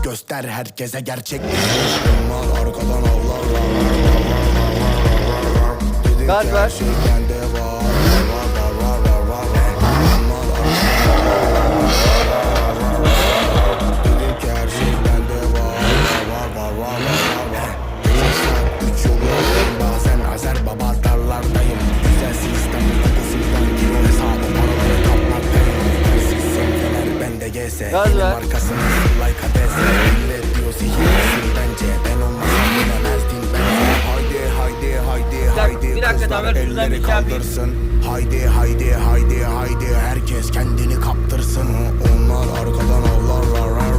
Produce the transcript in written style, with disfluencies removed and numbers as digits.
göster herkese gerçek. Mal arkadan avlarlar. Gaz ver. Şey bende var. Dedim ki her şey bende var. Üç yolu alıyorum bazen Azer baba darlardayım. Güzel sistemde kısımdan kilo hesabı paraları kaplattayım. Sizsin fener bende GS. Gaz ver. Arkasını like ADS. Millet diyor sihirlisin bence. Ben olmasam bilemezdin bence. Haydi Bir dakika, kızlar Tamer, şuradan elleri bir şey yapayım. kaldırsın. Haydi herkes kendini kaptırsın. Onlar arkadan avlarlar.